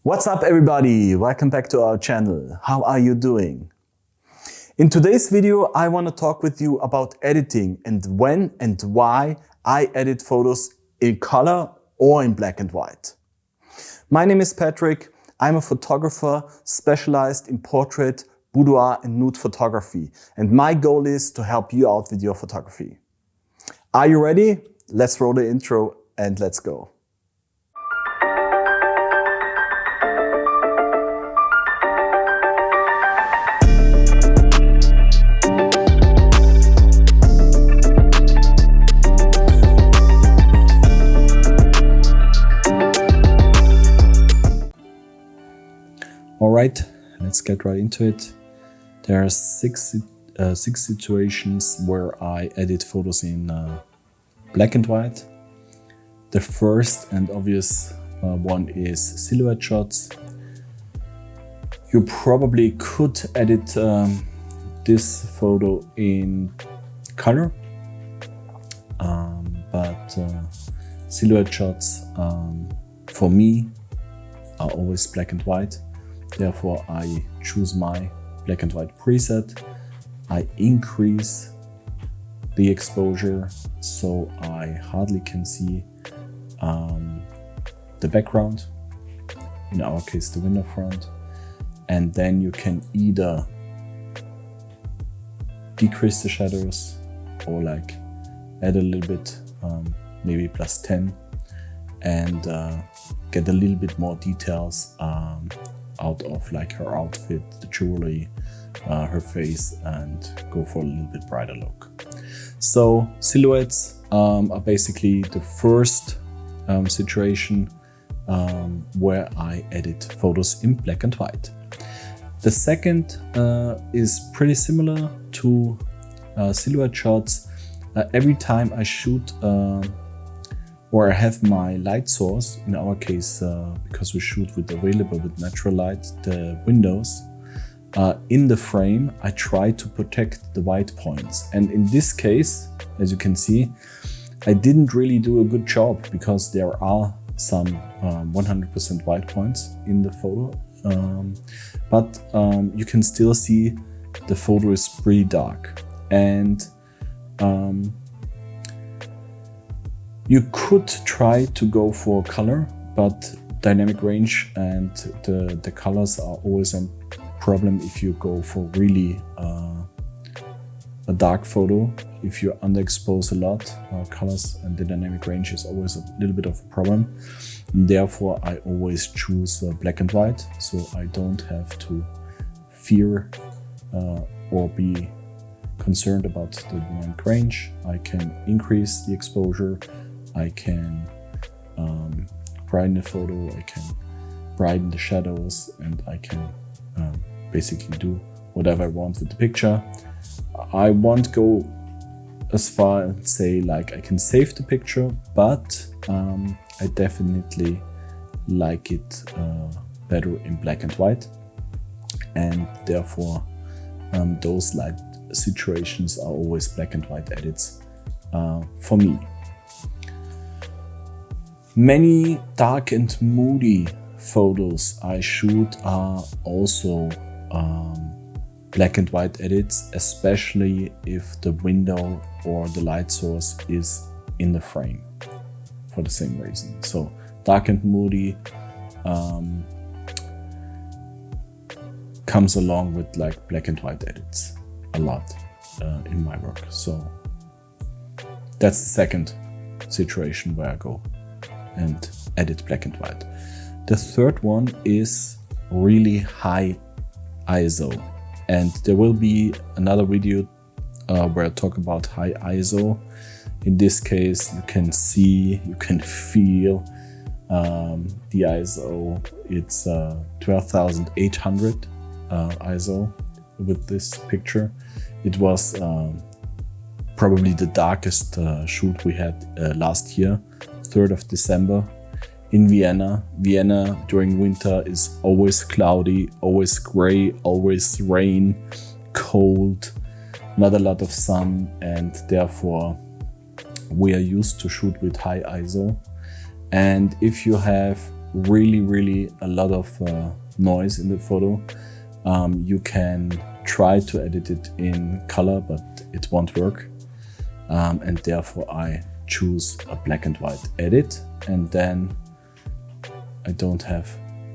What's up everybody? Welcome back to our channel. How are you doing? In today's video I want to talk with you about editing and when and why I edit photos in color or in black and white. My name is Patrick. I'm a photographer specialized in portrait, boudoir and nude photography, and my goal is to help you out with your photography. Are you ready? Let's roll the intro and let's go. Alright, let's get right into it. There are six situations where I edit photos in black and white. The first and obvious one is silhouette shots. You probably could edit this photo in color, but silhouette shots for me are always black and white. Therefore, I choose my black and white preset. I increase the exposure so I hardly can see the background, in our case the window front, and then you can either decrease the shadows or like add a little bit, maybe +10, and get a little bit more details out of like her outfit, the jewelry, her face, and go for a little bit brighter look. So silhouettes are basically the first situation where I edit photos in black and white. The second is pretty similar to silhouette shots. Every time I shoot or I have my light source, in our case, because we shoot with natural light, the windows, in the frame, I try to protect the white points. And in this case, as you can see, I didn't really do a good job because there are some 100% white points in the photo. But you can still see the photo is pretty dark. And you could try to go for color, but dynamic range and the colors are always a problem if you go for really a dark photo. If you underexpose a lot, colors and the dynamic range is always a little bit of a problem. And therefore, I always choose black and white, so I don't have to fear or be concerned about the dynamic range. I can increase the exposure. I can brighten the photo, I can brighten the shadows, and I can basically do whatever I want with the picture. I won't go as far and say like I can save the picture, but I definitely like it better in black and white, and therefore those light situations are always black and white edits for me. Many dark and moody photos I shoot are also black and white edits, especially if the window or the light source is in the frame for the same reason. So dark and moody comes along with like black and white edits a lot in my work. So that's the second situation where I go and edit black and white. The third one is really high ISO, and there will be another video where I talk about high ISO. In this case, you can see, you can feel the ISO. It's 12,800 ISO with this picture. It was probably the darkest shoot we had last year, 3rd of December in Vienna. Vienna during winter is always cloudy, always gray, always rain, cold, not a lot of sun, and therefore we are used to shoot with high ISO. And if you have really a lot of noise in the photo, you can try to edit it in color, but it won't work. And therefore I choose a black and white edit, and then I don't have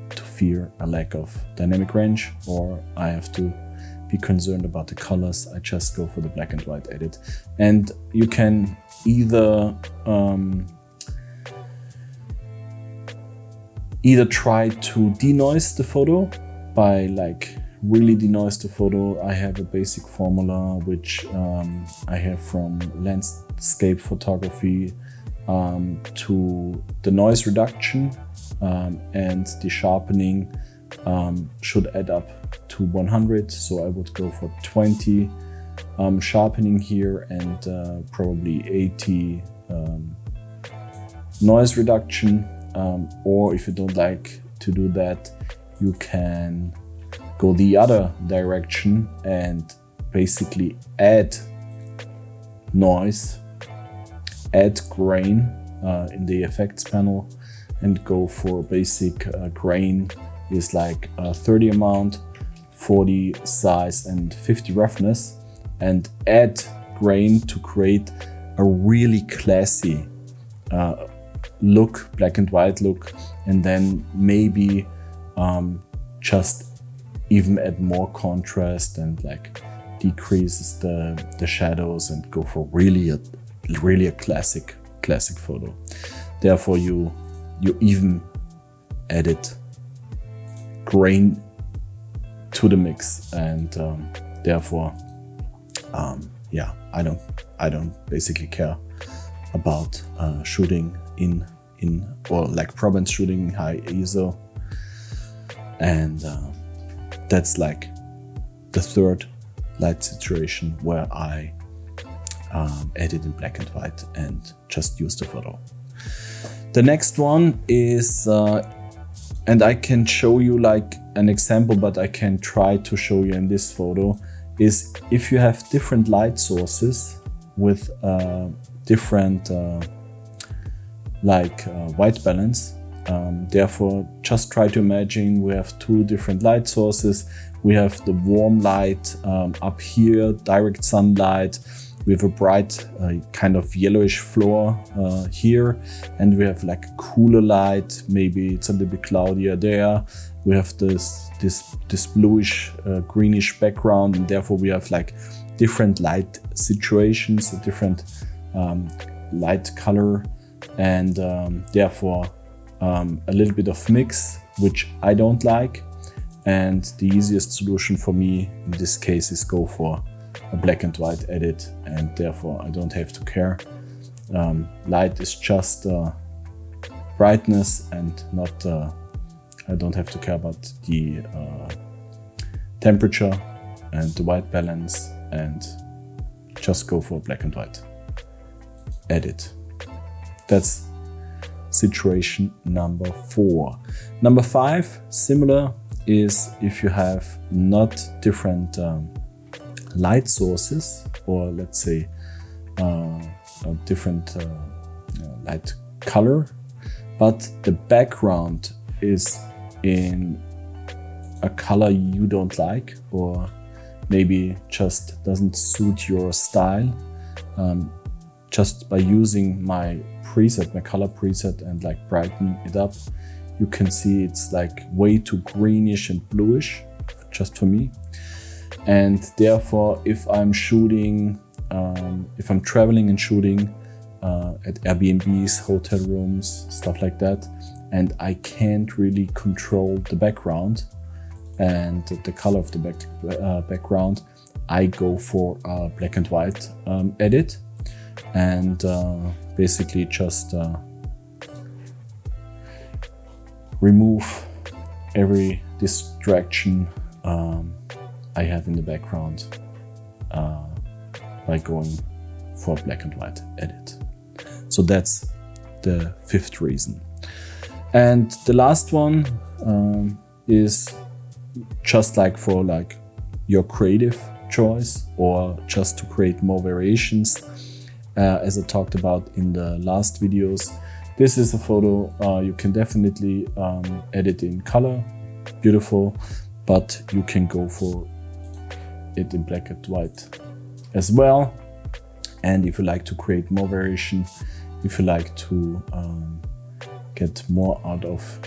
to fear a lack of dynamic range, or I have to be concerned about the colors. I just go for the black and white edit. And you can either try to denoise the photo by like really denoise the photo. I have a basic formula which I have from landscape photography to the noise reduction, and the sharpening should add up to 100. So I would go for 20 sharpening here, and probably 80 noise reduction. Or if you don't like to do that, you can go the other direction and basically add noise, add grain in the effects panel, and go for basic grain is like 30 amount, 40 size, and 50 roughness, and add grain to create a really classy look, black and white look, and then maybe just even add more contrast and like decreases the shadows, and go for really a classic photo. Therefore you even edit grain to the mix, and therefore yeah, I don't basically care about shooting in or like Province shooting high ISO, and that's like the third light situation where I edit in black and white and just use the photo. The next one is and I can show you like an example, but I can try to show you in this photo, is if you have different light sources with different white balance. Therefore, just try to imagine we have two different light sources. We have the warm light up here, direct sunlight. We have a bright kind of yellowish floor here, and we have like a cooler light. Maybe it's a little bit cloudier there. We have this bluish, greenish background, and therefore we have like different light situations, a different light color, and therefore a little bit of mix, which I don't like. And the easiest solution for me in this case is go for a black and white edit, and therefore I don't have to care. Light is just brightness, and not I don't have to care about the temperature and the white balance, and just go for black and white edit. That's situation number 4. Number 5, similar, is if you have not different light sources, or let's say a different light color, but the background is in a color you don't like, or maybe just doesn't suit your style. Just by using my preset, my color preset, and like brighten it up, you can see it's like way too greenish and bluish, just for me. And therefore, if I'm shooting, if I'm traveling and shooting at Airbnbs, hotel rooms, stuff like that, and I can't really control the background and the color of the background, I go for a black and white edit, and basically just remove every distraction I have in the background by going for a black and white edit. So that's the 5th reason. And the last one is just like for like your creative choice, or just to create more variations. As I talked about in the last videos, This is a photo you can definitely edit in color, beautiful, but you can go for it in black and white as well. And if you like to create more variation, if you like to get more out of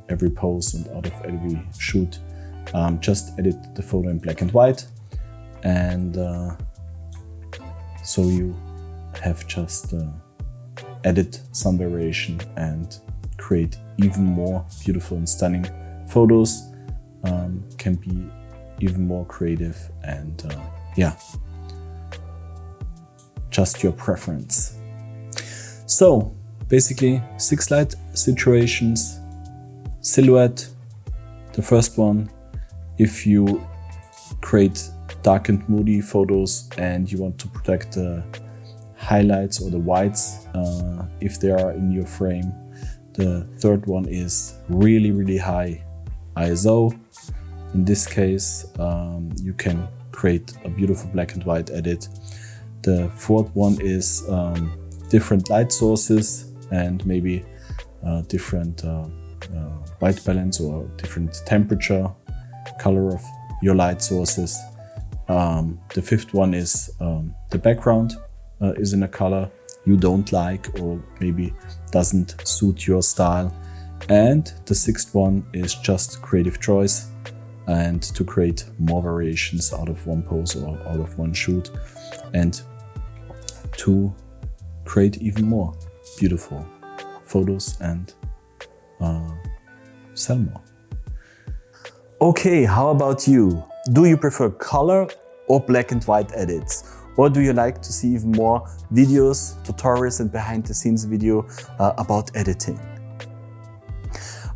every pose and out of every shoot, just edit the photo in black and white. And so you have just edit some variation and create even more beautiful and stunning photos. Can be even more creative and yeah, just your preference. So basically 6 light situations, silhouette, the first one. If you create dark and moody photos and you want to protect the highlights or the whites if they are in your frame. The third one is really high ISO. In this case, you can create a beautiful black and white edit. The fourth one is different light sources and maybe different white balance or different temperature, color of your light sources. The fifth one is the background is in a color you don't like or maybe doesn't suit your style. And the sixth one is just creative choice and to create more variations out of one pose or out of one shoot and to create even more beautiful photos and sell more. Okay, how about you? Do you prefer color or black and white edits? Or do you like to see even more videos, tutorials and behind the scenes video about editing?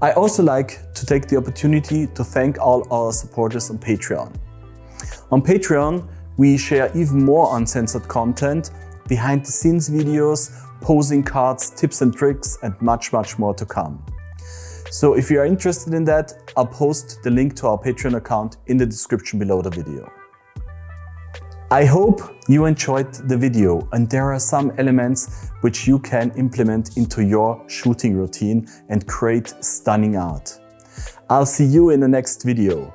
I also like to take the opportunity to thank all our supporters on Patreon. On Patreon, we share even more uncensored content, behind the scenes videos, posing cards, tips and tricks and much more to come. So if you are interested in that, I'll post the link to our Patreon account in the description below the video. I hope you enjoyed the video and there are some elements which you can implement into your shooting routine and create stunning art. I'll see you in the next video.